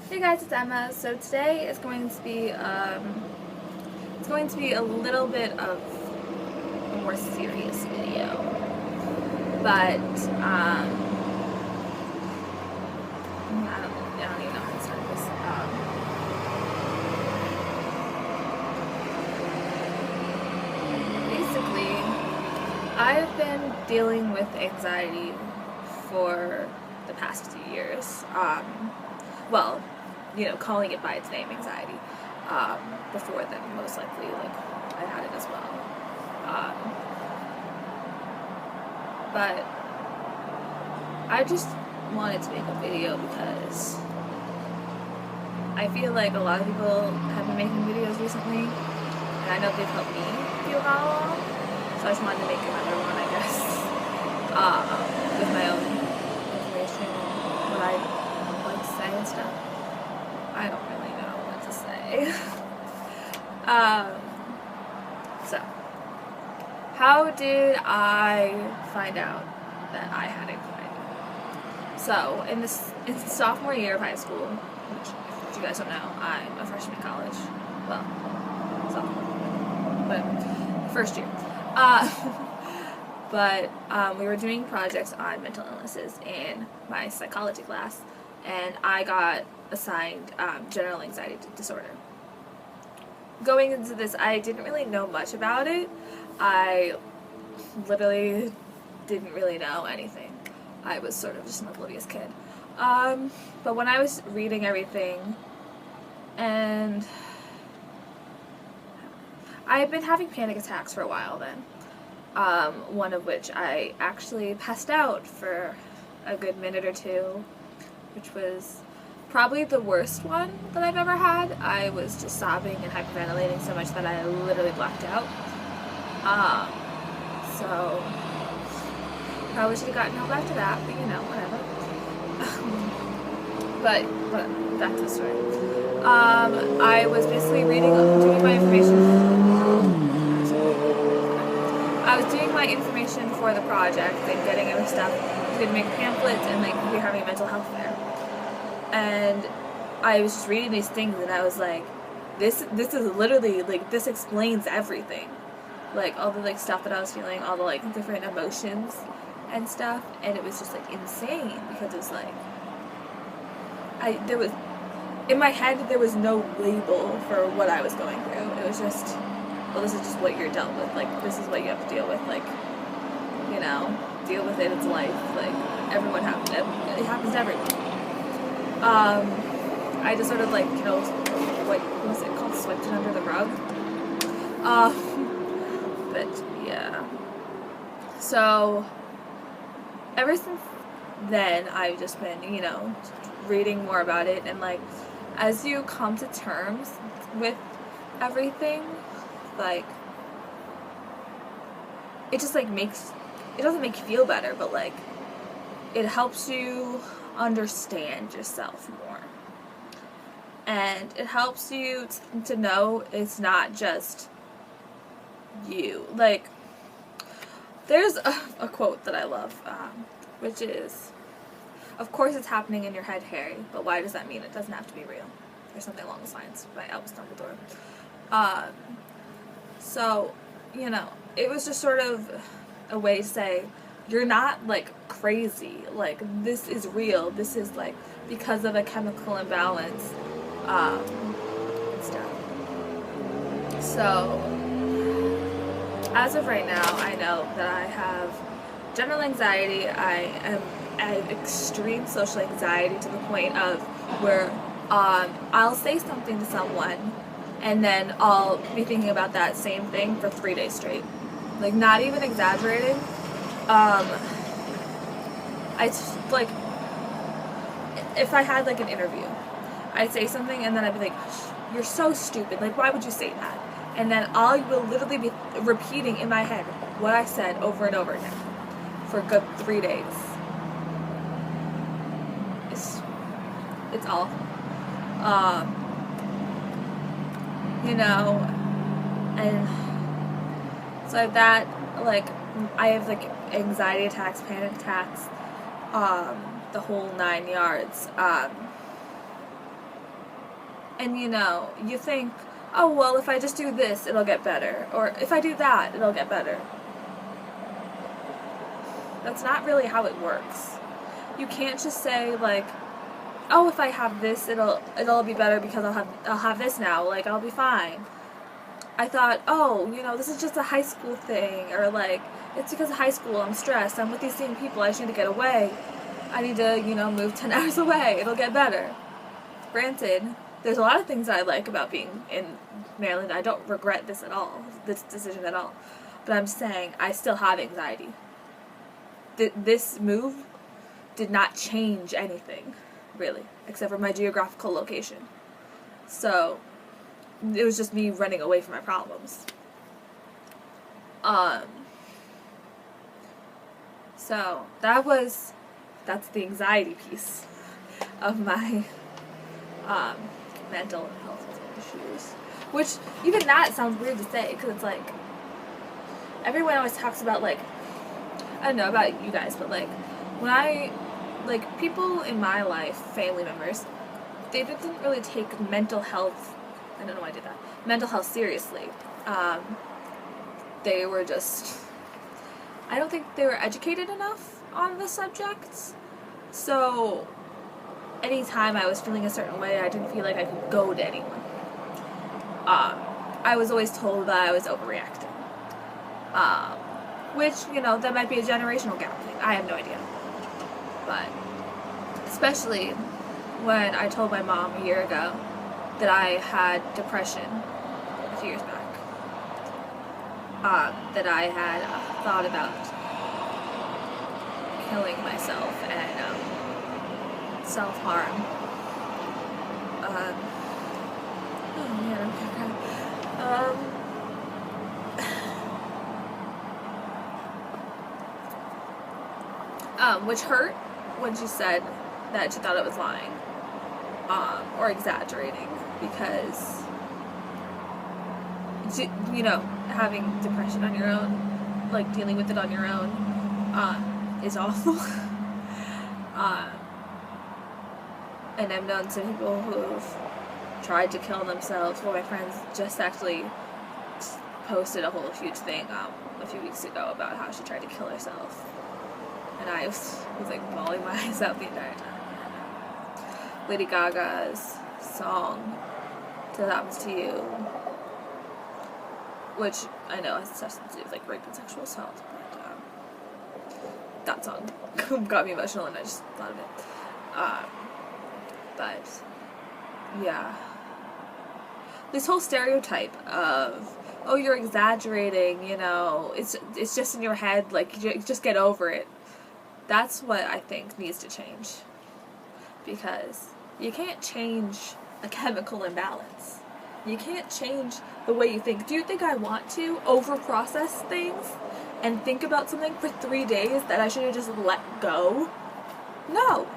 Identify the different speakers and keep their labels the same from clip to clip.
Speaker 1: Hey guys, it's Emma. So today is going to be a little bit of a more serious video, but I don't even know how to start this. Basically, I've been dealing with anxiety for the past few years. Well, calling it by its name, anxiety. Before then, most likely, I had it as well. But I just wanted to make a video because I feel like a lot of people have been making videos recently, and I know they've helped me feel not alone. So I just wanted to make another one, I guess, with my own information, what I like to say and stuff. I don't really know what to say. So, how did I find out that I had anxiety? So, in the sophomore year of high school, which, if you guys don't know, I'm a freshman in college. Well, sophomore, but first year. But we were doing projects on mental illnesses in my psychology class, and I got assigned general anxiety disorder. Going into this, I didn't really know much about it. I literally didn't really know anything. I was sort of just an oblivious kid. But when I was reading everything, and I had been having panic attacks for a while then. One of which I actually passed out for a good minute or two, which was probably the worst one that I've ever had. I was just sobbing and hyperventilating so much that I literally blacked out. So probably should have gotten help after that, but whatever. but back to the story. I was basically doing my information. I was doing my information for the project and getting other stuff. I was going to make pamphlets and we were having a mental health fair. And I was just reading these things and I was like, this is literally, this explains everything. All the, stuff that I was feeling, all the, different emotions and stuff. And it was just, insane because it was in my head, there was no label for what I was going through. It was just, well, this is just what you're dealt with. This is what you have to deal with. Deal with it. It's life. Everyone happens. It happens to everyone. I just sort of what was it called? Swept it under the rug. But yeah. So ever since then, I've just been, reading more about it, and as you come to terms with everything, it just it doesn't make you feel better, but it helps you understand yourself more, and it helps you to know it's not just you. There's a quote that I love, which is, "Of course it's happening in your head, Harry, but why does that mean it doesn't have to be real?" Or something along those lines, by Albus Dumbledore. So, it was just sort of a way to say, you're not, crazy. This is real. This is, because of a chemical imbalance, and stuff. So, as of right now, I know that I have general anxiety. I have extreme social anxiety to the point of where I'll say something to someone and then I'll be thinking about that same thing for 3 days straight. Not even exaggerating. If I had an interview, I'd say something and then I'd be like, "You're so stupid, why would you say that?" And then I will literally be repeating in my head what I said over and over again for a good 3 days. It's awful. And so that, I have, anxiety attacks, panic attacks, the whole 9 yards. And you know, you think, oh, well, if I just do this, it'll get better. Or if I do that, it'll get better. That's not really how it works. You can't just say, like, oh, if I have this, it'll be better because I'll have this now. Like, I'll be fine. I thought, oh, you know, this is just a high school thing. Or, like, it's because of high school, I'm stressed. I'm with these same people. I just need to get away. I need to, you know, move 10 hours away. It'll get better. Granted, there's a lot of things I like about being in Maryland. I don't regret this at all, this decision at all. But I'm saying I still have anxiety. This move did not change anything, really, except for my geographical location. So, it was just me running away from my problems. So, that's the anxiety piece of my, mental health issues. Which, even that sounds weird to say, because it's like, everyone always talks about, like, I don't know about you guys, but, like, when people in my life, family members, they didn't really take mental health, I don't know why I did that, mental health seriously. They were just, I don't think they were educated enough on the subjects. So, anytime I was feeling a certain way, I didn't feel like I could go to anyone. I was always told that I was overreacting. Which, you know, that might be a generational gap thing. I have no idea. But, especially when I told my mom a year ago that I had depression a few years back. That I had thought about killing myself and self-harm. Oh man, I'm gonna cry. Which hurt when she said that she thought I was lying, or exaggerating, because, you know, having depression on your own, like, dealing with it on your own, is awful. And I've known some people who've tried to kill themselves. Well, my friends just actually posted a whole huge thing, a few weeks ago about how she tried to kill herself. And I was like bawling my eyes out the entire time. Lady Gaga's song, "Till That Happens to You," which I know has stuff to do with like rape and sexual assault, but that song got me emotional and I just thought of it. But yeah, this whole stereotype of, oh, you're exaggerating, you know, it's just in your head, like, just get over it. That's what I think needs to change. Because you can't change a chemical imbalance. You can't change the way you think. Do you think I want to over-process things and think about something for 3 days that I should have just let go? No.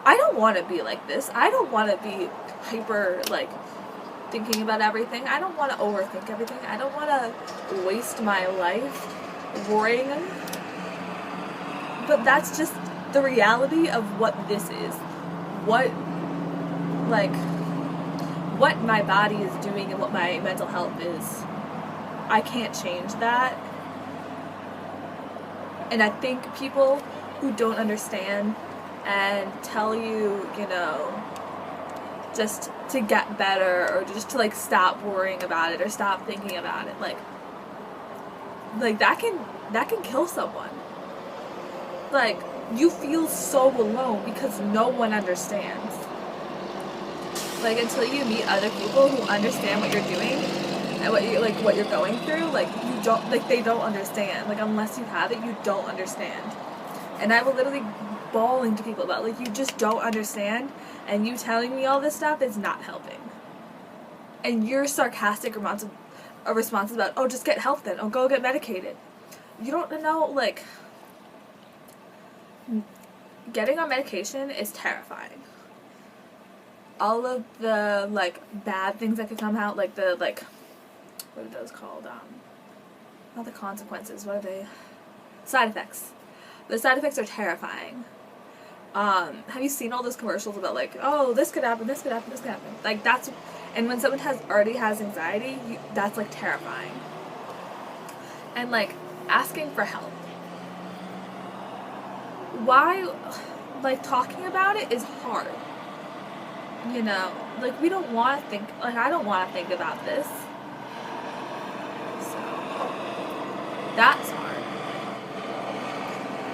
Speaker 1: I don't want to be like this. I don't want to be hyper, like, thinking about everything. I don't want to overthink everything. I don't want to waste my life worrying. But that's just the reality of what this is. What my body is doing and what my mental health is. I can't change that. And I think people who don't understand and tell you, you know, just to get better or just to, like, stop worrying about it or stop thinking about it, like that can kill someone. Like, you feel so alone because no one understands. Like, until you meet other people who understand what you're doing and what you're going through, like, you don't, like, they don't understand. Like, unless you have it, you don't understand. And I will literally bawling to people about, like, you just don't understand, and you telling me all this stuff is not helping. And your sarcastic response about, oh, just get help then, oh, go get medicated. You don't know, like, getting on medication is terrifying. All of the, like, bad things that could come out, like the, like, what are those called? Not the consequences, what are they? Side effects. The side effects are terrifying. Have you seen all those commercials about, like, oh, this could happen, this could happen, this could happen? Like, that's, And when someone already has anxiety, that's like terrifying. And like asking for help. Why, like, talking about it is hard. You know, like, we don't want to think, like, I don't want to think about this. So, that's hard.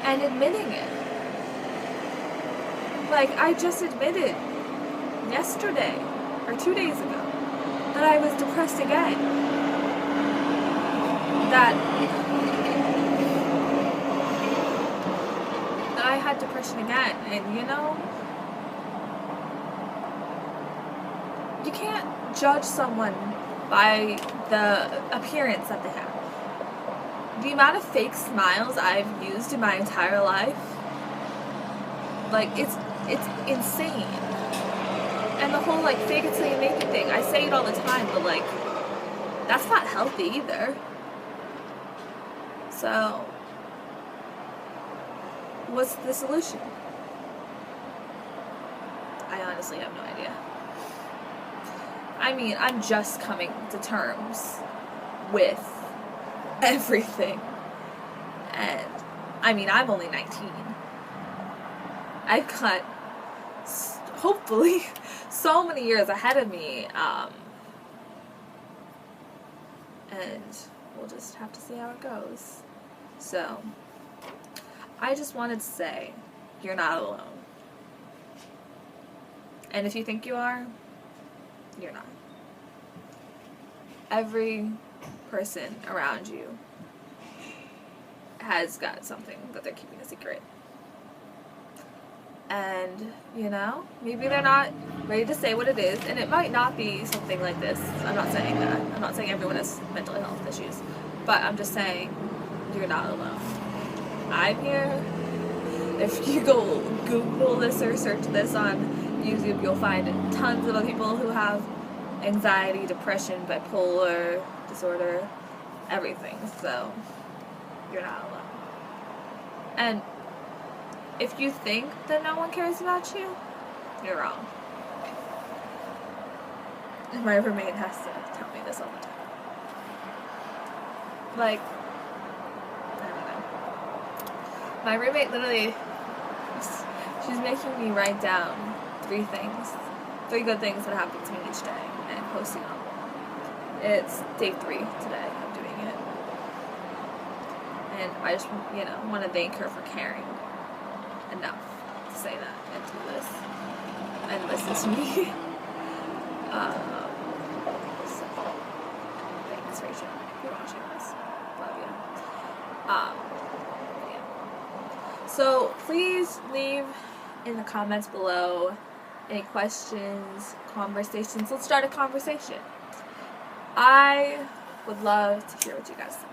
Speaker 1: And admitting it. Like, I just admitted yesterday, or 2 days ago, that I was depressed again. That I had depression again, and you know, you can't judge someone by the appearance that they have. The amount of fake smiles I've used in my entire life, like, it's insane. And the whole, like, fake it till you make it thing, I say it all the time, but, like, that's not healthy either. So, what's the solution? I honestly have no idea. I mean, I'm just coming to terms with everything. And, I mean, I'm only 19. I've got, hopefully, so many years ahead of me. And we'll just have to see how it goes. So, I just wanted to say, you're not alone. And if you think you are, you're not. Every person around you has got something that they're keeping a secret. And, you know, maybe they're not ready to say what it is, and it might not be something like this. I'm not saying that. I'm not saying everyone has mental health issues. But I'm just saying, you're not alone. I'm here. If you go Google this or search this on YouTube, you'll find tons of other people who have anxiety, depression, bipolar disorder, everything. So, you're not alone. And if you think that no one cares about you, you're wrong. And my roommate has to tell me this all the time. Like, I don't know. My roommate literally, she's making me write down 3 good things that happened to me each day, and posting them. It's day 3 today of doing it. And I just, you know, want to thank her for caring enough to say that and do this and listen to me. So, thanks, Rachel, for watching this. Love you. Yeah. So please leave in the comments below any questions, conversations. Let's start a conversation. I would love to hear what you guys think.